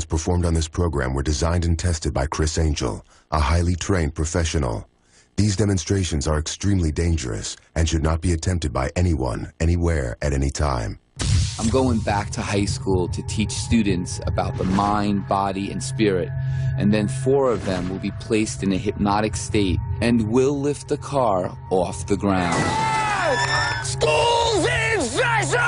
Performed on this program were designed and tested by Criss, a highly trained professional. These demonstrations are extremely dangerous and should not be attempted by anyone, anywhere, at any time. I'm going back to high school to teach students about the mind, body, and spirit. And then 4 of them will be placed in a hypnotic state and will lift the car off the ground. School's in session!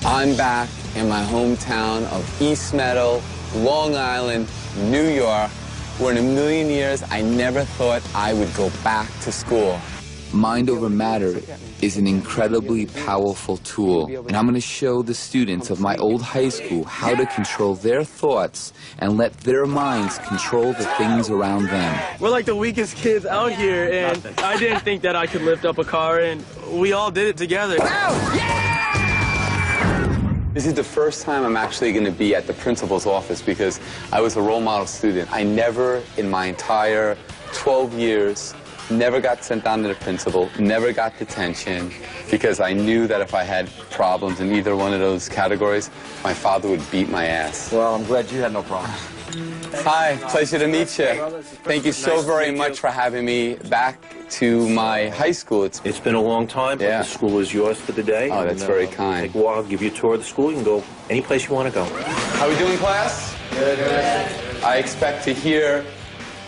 I'm back in my hometown of East Meadow, Long Island, New York, where in a million years I never thought I would go back to school. Mind over matter is an incredibly powerful tool, and I'm going to show the students of my old high school how to control their thoughts and let their minds control the things around them. We're like the weakest kids out here, and I didn't think that I could lift up a car, and we all did it together. This is the first time I'm actually going to be at the principal's office because I was a role model student. I never, in my entire 12 years, never got sent down to the principal, never got detention, because I knew that if I had problems in either one of those categories, my father would beat my ass. Well, I'm glad you had no problem. Hi, pleasure to meet you. Thank you so very much for having me back to my high school. It's been a long time, but the school is yours for the day. Oh, that's very kind. Take a walk, I'll give you a tour of the school. You can go any place you want to go. How are we doing, class? Good. I expect to hear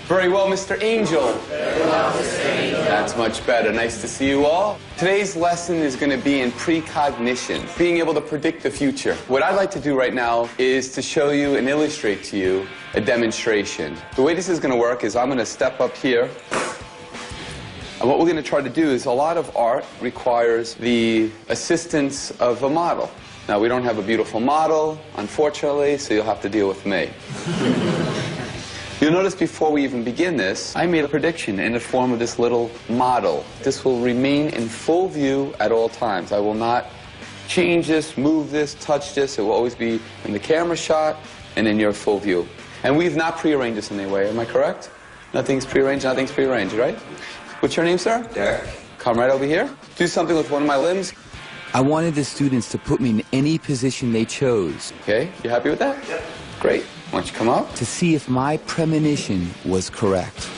very well, Mr. Angel. Very well, Mr. Angel. That's much better. Nice to see you all. Today's lesson is going to be in precognition, being able to predict the future. What I'd like to do right now is to show you and illustrate to you a demonstration. The way this is going to work is I'm going to step up here. And what we're going to try to do is a lot of art requires the assistance of a model. Now, we don't have a beautiful model, unfortunately, so you'll have to deal with me. You'll notice before we even begin this, I made a prediction in the form of this little model. This will remain in full view at all times. I will not change this, move this, touch this. It will always be in the camera shot and in your full view. And we've not prearranged this in any way, am I correct? Nothing's prearranged, nothing's prearranged, right? What's your name, sir? Derek. Come right over here. Do something with one of my limbs. I wanted the students to put me in any position they chose. Okay, you happy with that? Yep. Great. Why don't you come up? To see if my premonition was correct.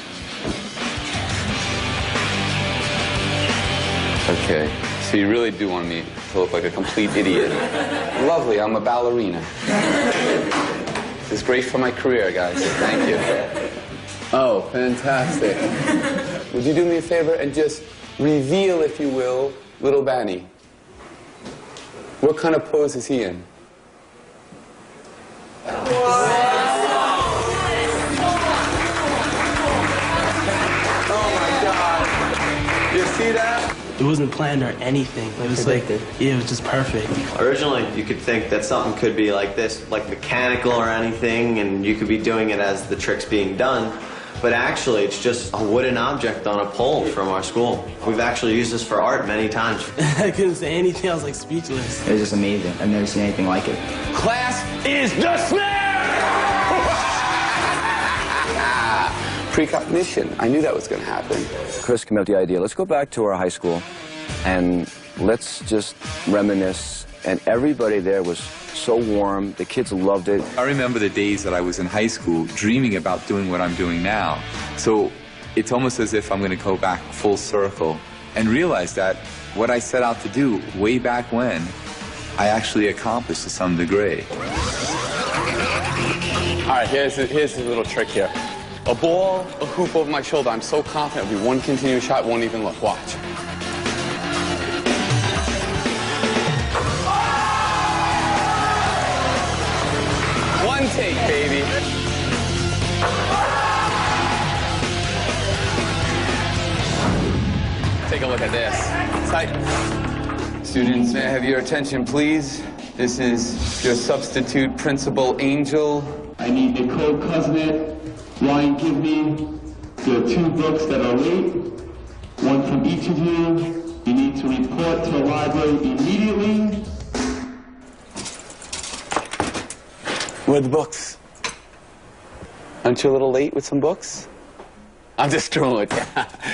Okay, so you really do want me to look like a complete idiot. Lovely, I'm a ballerina. This is great for my career, guys. Thank you. Oh, fantastic. Would you do me a favor and just reveal, if you will, little Benny? What kind of pose is he in? You see that? It wasn't planned or anything. It was like, it was just perfect. Originally, you could think that something could be like this, like mechanical or anything, and you could be doing it as the trick's being done. But actually, it's just a wooden object on a pole from our school. We've actually used this for art many times. I couldn't say anything. I was like speechless. It was just amazing. I've never seen anything like it. Class is dismissed! Precognition. I knew that was going to happen. Chris came up with the idea, let's go back to our high school and let's just reminisce. And everybody there was so warm. The kids loved it. I remember the days that I was in high school dreaming about doing what I'm doing now. So it's almost as if I'm going to go back full circle and realize that what I set out to do way back when, I actually accomplished to some degree. All right, here's a little trick here. A ball, a hoop over my shoulder. I'm so confident it'll be one continuous shot, won't even look. Watch. take a look at this. Students, may I have your attention, please? This is your substitute principal, Angel. I need Nicole Cousinet, Ryan Gibney. There are 2 books that are late. One from each of you. You need to report to the library immediately. Where are the books? Aren't you a little late with some books? I'm just screwing with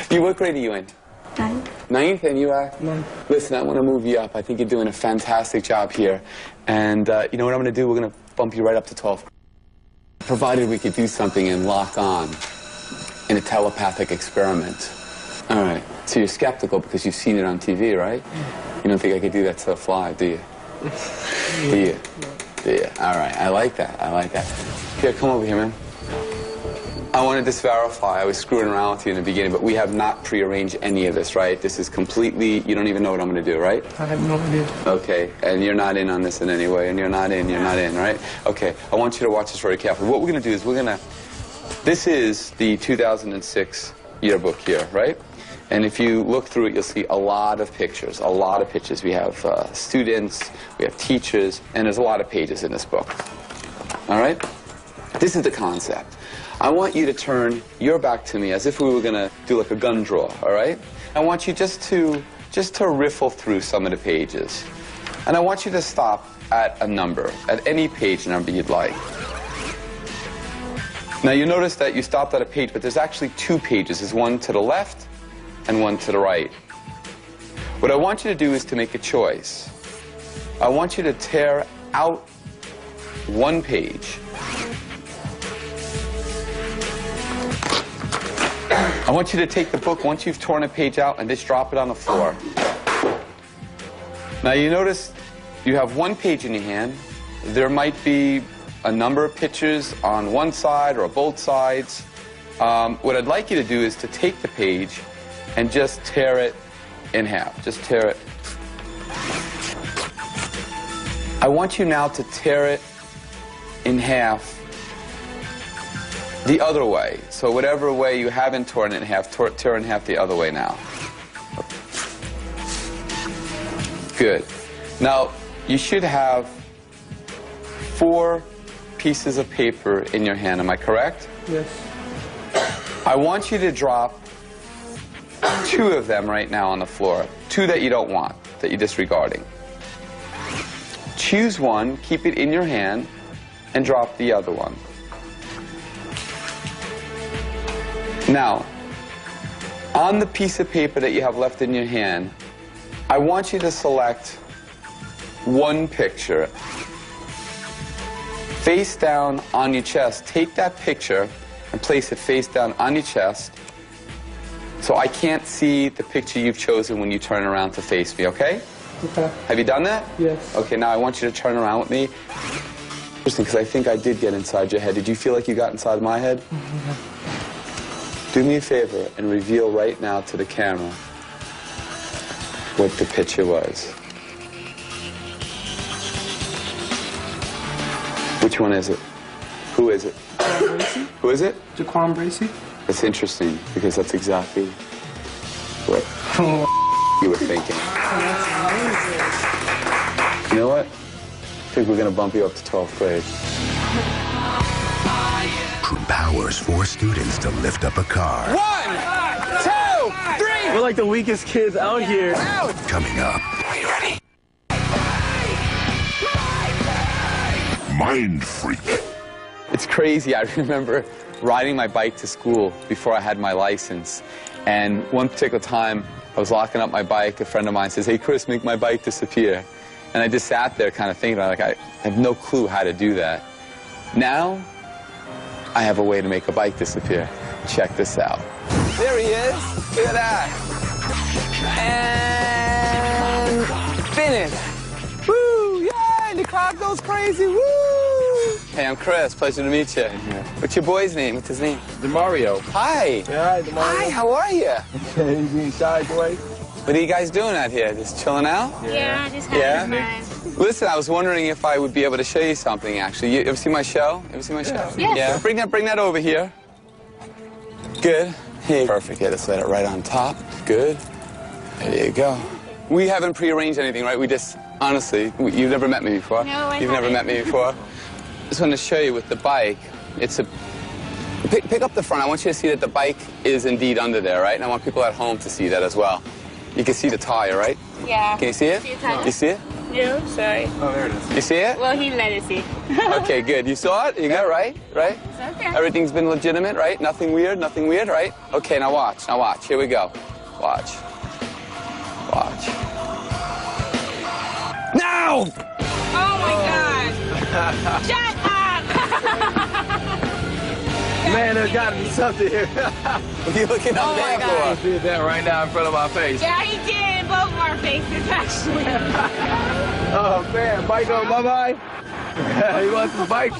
you. What grade are you in? 9th. 9th, and you are? 9th. Listen, I want to move you up. I think you're doing a fantastic job here. And you know what I'm going to do? We're going to bump you right up to 12th. Provided we could do something and lock on in a telepathic experiment. All right. So you're skeptical because you've seen it on TV, right? You don't think I could do that to the fly, do you? Do you? Do you? All right. I like that. I like that. Here, come over here, man. I want to just verify. I was screwing around with you in the beginning, but we have not prearranged any of this, right? This is completely, you don't even know what I'm going to do, right? I have no idea. Okay, and you're not in on this in any way, and you're not in, right? Okay, I want you to watch this very carefully. What we're going to do is this is the 2006 yearbook here, right? And if you look through it, you'll see a lot of pictures, We have students, we have teachers, and there's a lot of pages in this book. All right? This is the concept. I want you to turn your back to me as if we were going to do like a gun draw, all right? I want you just to riffle through some of the pages. And I want you to stop at a number, at any page number you'd like. Now you notice that you stopped at a page, but there's actually 2 pages. There's one to the left and one to the right. What I want you to do is to make a choice. I want you to tear out one page. I want you to take the book once you've torn a page out and just drop it on the floor. Now you notice you have one page in your hand. There might be a number of pictures on one side or both sides. What I'd like you to do is to take the page and just tear it in half. Just tear it. I want you now to tear it in half the other way. So whatever way you haven't torn it in half, tear in half the other way now. Good. Now, you should have 4 pieces of paper in your hand. Am I correct? Yes. I want you to drop 2 of them right now on the floor. 2 that you don't want, that you're disregarding. Choose one, keep it in your hand, and drop the other one. Now, on the piece of paper that you have left in your hand, I want you to select one picture. Face down on your chest. Take that picture and place it face down on your chest so I can't see the picture you've chosen when you turn around to face me, okay? Okay. Have you done that? Yes. Okay, now I want you to turn around with me. Interesting, because I think I did get inside your head. Did you feel like you got inside my head? Do me a favor and reveal right now to the camera what the picture was. Which one is it? Who is it? Who is it? Jaquan Bracey. That's interesting, because that's exactly what you were thinking. You know what? I think we're going to bump you up to 12th grade. Empowers 4 students to lift up a car. 1, 2, 3. We're like the weakest kids out here. Coming up. Are you ready? Mind freak. It's crazy. I remember riding my bike to school before I had my license. And one particular time, I was locking up my bike. A friend of mine says, "Hey, Chris, make my bike disappear." And I just sat there kind of thinking, like, I have no clue how to do that. Now, I have a way to make a bike disappear. Check this out. There he is. Look at that. And finish. Woo! Yay! The crowd goes crazy. Woo! Hey, I'm Chris. Pleasure to meet you. What's your boy's name? What's his name? DeMario. Hi. Yeah, hi, DeMario. Hi, how are you? You being shy, boy? What are you guys doing out here? Just chilling out? Yeah, just having fun. Listen, I was wondering if I would be able to show you something, actually. You ever see my show? Ever see my show? Yes. Yeah. Bring that over here. Good. Hey. Perfect. Yeah, just let it right on top. Good. There you go. We haven't prearranged anything, right? We just, honestly, you've never met me before. No, I You've never met me before. Just wanted to show you with the bike, it's a... Pick up the front. I want you to see that the bike is indeed under there, right? And I want people at home to see that as well. You can see the tire, right? Yeah. Can you see it? You see it? No, sorry. Oh, there it is. You see it? Well, he let us see. Okay, good. You saw it? You got it right? Right? It's okay. Everything's been legitimate, right? Nothing weird, right? Okay, now watch. Now watch. Here we go. Watch. Watch. Now! Oh, my God. Shut up! Man, there's got to be something here. What are you looking up there for? He did that right now in front of my face. Yeah, he did. Both of our faces, actually. Oh, man. Bike on bye-bye. He wants his bike.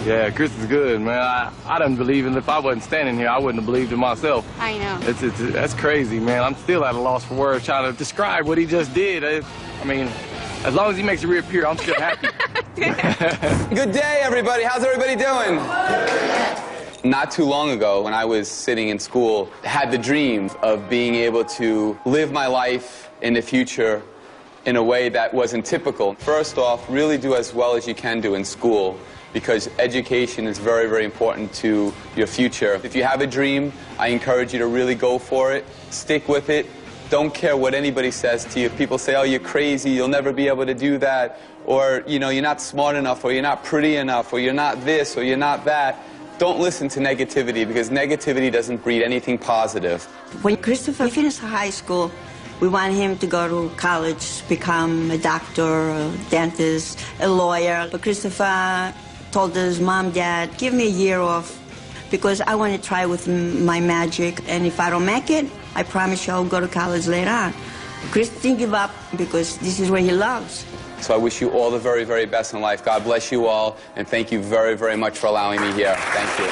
Yeah, Chris is good, man. I didn't believe in. If I wasn't standing here, I wouldn't have believed in myself. I know. That's crazy, man. I'm still at a loss for words trying to describe what he just did. I mean, as long as he makes it reappear, I'm still happy. Good day, everybody. How's everybody doing? Not too long ago, when I was sitting in school, had the dream of being able to live my life in the future in a way that wasn't typical. First off, really do as well as you can do in school, because education is very, very important to your future. If you have a dream, I encourage you to really go for it. Stick with it. Don't care what anybody says to you. If people say, oh, you're crazy, you'll never be able to do that, or, you know, you're not smart enough, or you're not pretty enough, or you're not this, or you're not that. Don't listen to negativity, because negativity doesn't breed anything positive. When Christopher finished high school, we want him to go to college, become a doctor, a dentist, a lawyer. But Christopher told his mom, Dad, give me a year off, because I want to try with my magic. And if I don't make it, I promise you I'll go to college later on. Chris didn't give up, because this is what he loves. So I wish you all the very, very best in life. God bless you all, and thank you very, very much for allowing me here. Thank you.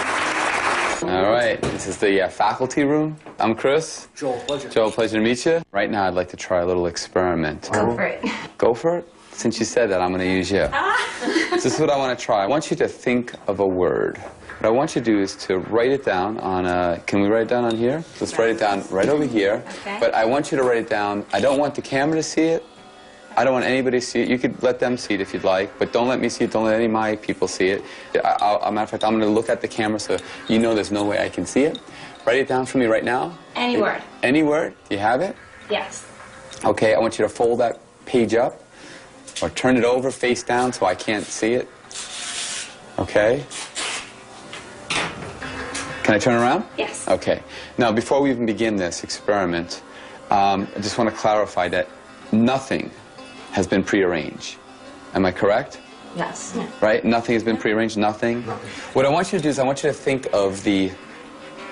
All right, this is the faculty room. I'm Chris. Joel, pleasure. Joel, pleasure to meet you. Right now, I'd like to try a little experiment. Go for it. Go for it? Since you said that, I'm going to use you. This is what I want to try. I want you to think of a word. What I want you to do is to write it down on a... Can we write it down on here? Let's write it down right over here. Okay. But I want you to write it down. I don't want the camera to see it. I don't want anybody to see it. You could let them see it if you'd like, but don't let me see it. Don't let any of my people see it. As a matter of fact, I'm going to look at the camera so you know there's no way I can see it. Write it down for me right now. Any word. Any word. Do you have it? Yes. Okay, I want you to fold that page up or turn it over face down so I can't see it. Okay? Can I turn around? Yes. Okay. Now, before we even begin this experiment, I just want to clarify that nothing has been prearranged. Am I correct? Yes. Right? Nothing has been prearranged? Nothing? What I want you to do is I want you to think of the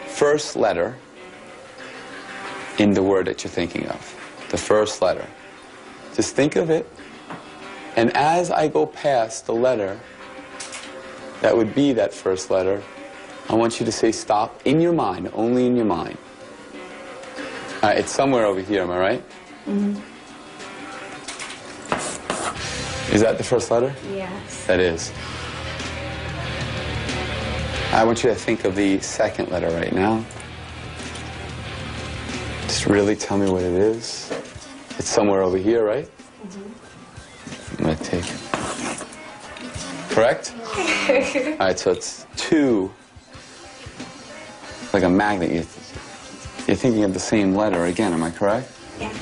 first letter in the word that you're thinking of. The first letter. Just think of it. And as I go past the letter that would be that first letter, I want you to say stop in your mind, only in your mind. It's somewhere over here, am I right? Mm-hmm. Is that the first letter? Yes. That is. I want you to think of the second letter right now. Just really tell me what it is. It's somewhere over here, right? Mm-hmm. I'm going to take it. Correct? All right, so it's two. Like a magnet. You're thinking of the same letter again, am I correct? Yes.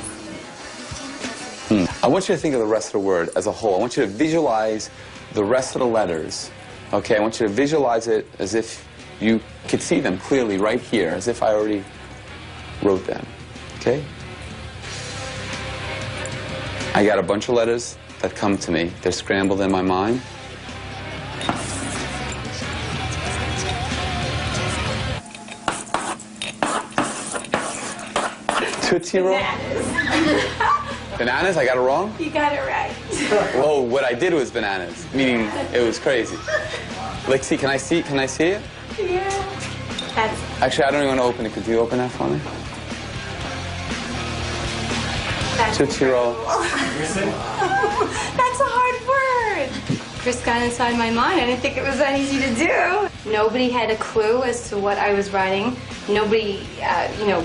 I want you to think of the rest of the word as a whole. I want you to visualize the rest of the letters. Okay, I want you to visualize it as if you could see them clearly right here, as if I already wrote them. Okay? I got a bunch of letters that come to me. They're scrambled in my mind. Tootsie Roll? Bananas, I got it wrong? You got it right. Whoa, what I did was bananas, meaning it was crazy. Like, see, can I see it? Yeah. That's... Actually, I don't even want to open it. Could you open that for me? Tootsie Roll. That's a hard word. Chris got inside my mind. I didn't think it was that easy to do. Nobody had a clue as to what I was writing. Nobody,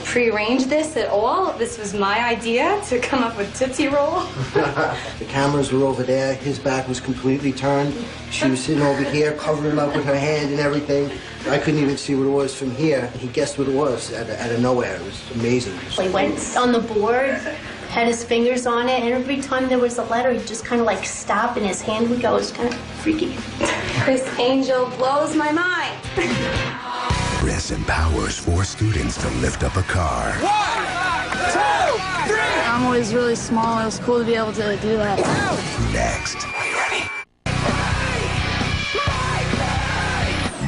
prearranged this at all. This was my idea to come up with Tootsie Roll. The cameras were over there. His back was completely turned. She was sitting over here, covering up with her hand and everything. I couldn't even see what it was from here. He guessed what it was out of nowhere. It was amazing. He went on the board, had his fingers on it, and every time there was a letter, he'd just kind of like stop and his hand would go. It was kind of freaky. Criss Angel blows my mind. Criss empowers 4 students to lift up a car. 1, 2, 3. I'm always really small. It was cool to be able to do that. Next. Are you ready?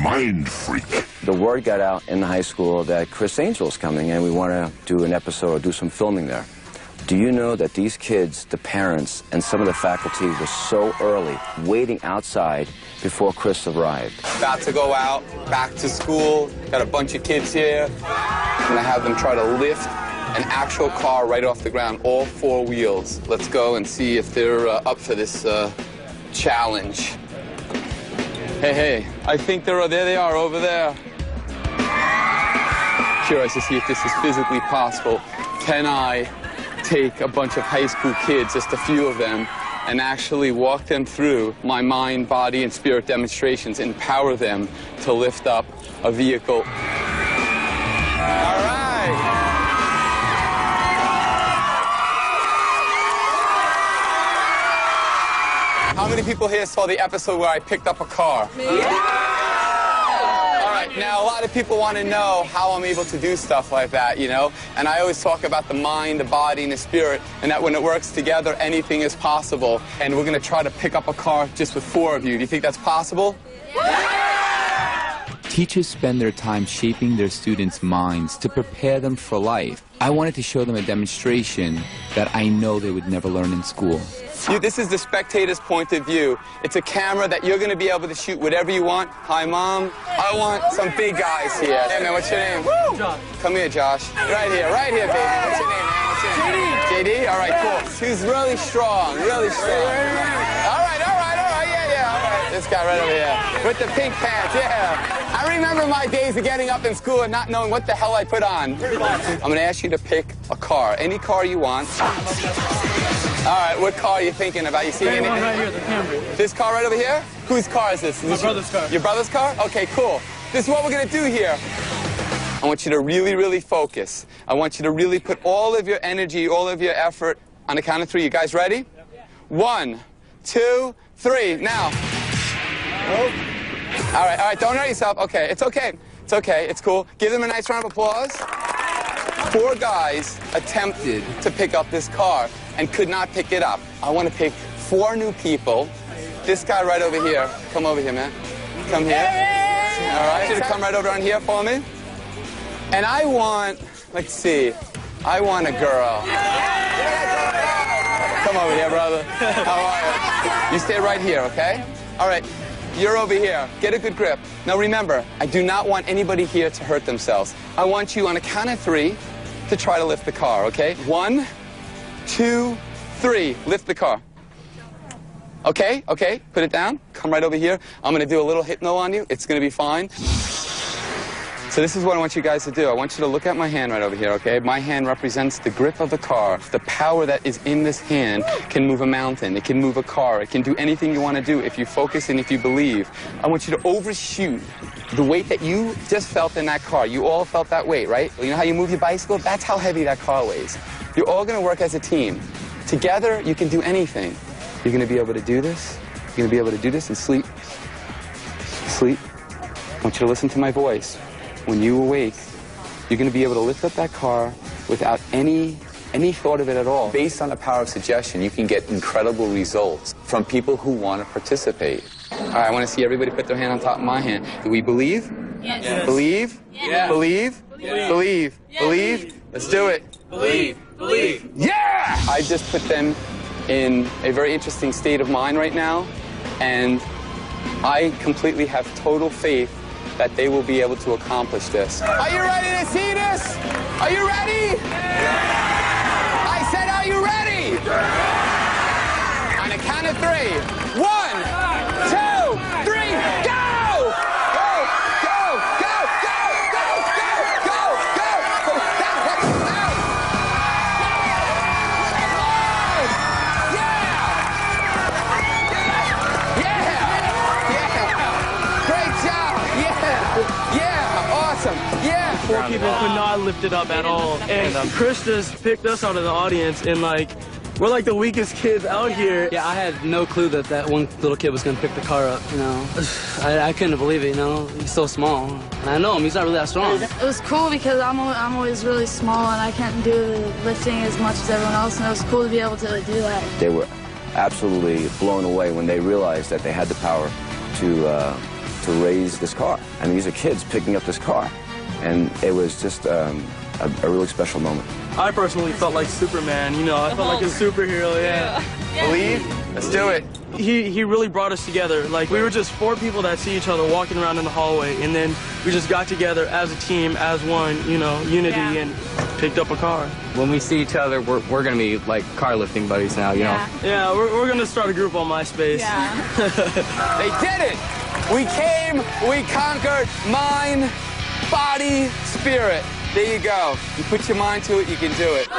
Mind freak. The word got out in the high school that Criss Angel is coming and we want to do an episode or do some filming there. Do you know that these kids, the parents, and some of the faculty were so early, waiting outside before Criss arrived? About to go out, back to school, got a bunch of kids here. I'm gonna have them try to lift an actual car right off the ground, all 4 wheels. Let's go and see if they're up for this challenge. Hey, I think there they are over there. Curious to see if this is physically possible. Can I take a bunch of high school kids, just a few of them, and actually walk them through my mind, body, and spirit demonstrations, empower them to lift up a vehicle. All right. How many people here saw the episode where I picked up a car? Yeah. Now, a lot of people want to know how I'm able to do stuff like that, And I always talk about the mind, the body, and the spirit, and that when it works together, anything is possible. And we're going to try to pick up a car just with 4 of you. Do you think that's possible? Yeah! Teachers spend their time shaping their students' minds to prepare them for life. I wanted to show them a demonstration that I know they would never learn in school. This is the spectator's point of view. It's a camera that you're going to be able to shoot whatever you want. Hi, Mom. I want some big guys here. Hey, man, what's your name? Josh. Come here, Josh. Right here, baby. What's your name, man? What's your name? JD. All right, cool. He's really strong, really strong. All right, yeah. All right. This guy right over here with the pink pants, yeah. I remember my days of getting up in school and not knowing what the hell I put on. I'm going to ask you to pick a car, any car you want. All right, what car are you thinking about? You see any? Right here, the Camry. This car right over here? Whose car is this? My brother's car. Your brother's car? Okay, cool. This is what we're going to do here. I want you to really, really focus. I want you to really put all of your energy, all of your effort on the count of 3. You guys ready? 1, 2, 3. Now. All right, don't hurt yourself. Okay, it's okay. It's cool. Give them a nice round of applause. 4 guys attempted to pick up this car and could not pick it up. I want to pick 4 new people. This guy right over here. Come over here, man. Come here. All right, you to come right over on here for me. And I want, let's see, I want a girl. Come over here, brother. How are you? You stay right here, okay? All right. You're over here. Get a good grip. Now remember, I do not want anybody here to hurt themselves. I want you on a count of 3 to try to lift the car, okay? 1, 2, 3. Lift the car. Okay, put it down. Come right over here. I'm going to do a little hypno on you. It's going to be fine. So this is what I want you guys to do. I want you to look at my hand right over here, okay? My hand represents the grip of the car. The power that is in this hand can move a mountain. It can move a car. It can do anything you want to do if you focus and if you believe. I want you to overshoot the weight that you just felt in that car. You all felt that weight, right? You know how you move your bicycle? That's how heavy that car weighs. You're all going to work as a team. Together, you can do anything. You're going to be able to do this. You're going to be able to do this and sleep. Sleep. I want you to listen to my voice. When you awake, you're going to be able to lift up that car without any thought of it at all. Based on the power of suggestion, you can get incredible results from people who want to participate. All right, I want to see everybody put their hand on top of my hand. Do we believe? Yes. Believe? Yes. Believe? Yes. Believe? Yes. Believe? Let's do it. Believe. Yeah! I just put them in a very interesting state of mind right now, and I completely have total faith that they will be able to accomplish this. Are you ready to see this? Are you ready? I said, are you ready? On a count of 3. 1, 2, 3, go! Go, go, go, go, go, go, go! lift it up at all. And Chris just picked us out of the audience, and like, we're like the weakest kids out here. Yeah, I had no clue that that one little kid was going to pick the car up, you know. I couldn't believe it, you know. He's so small. And I know him, he's not really that strong. It was cool because I'm always really small and I can't do the lifting as much as everyone else, and it was cool to be able to do that. They were absolutely blown away when they realized that they had the power to raise this car. I mean, these are kids picking up this car, and it was just a really special moment. I personally felt like Superman, you know, I felt like a superhero, yeah. Believe? Let's do it. He really brought us together. Like, we were just 4 people that see each other walking around in the hallway, and then we just got together as a team, as one, you know, unity, and picked up a car. When we see each other, we're going to be like car lifting buddies now, you know? Yeah, we're going to start a group on MySpace. Yeah. They did it! We came, we conquered, mind, body, spirit. There you go. You put your mind to it, you can do it.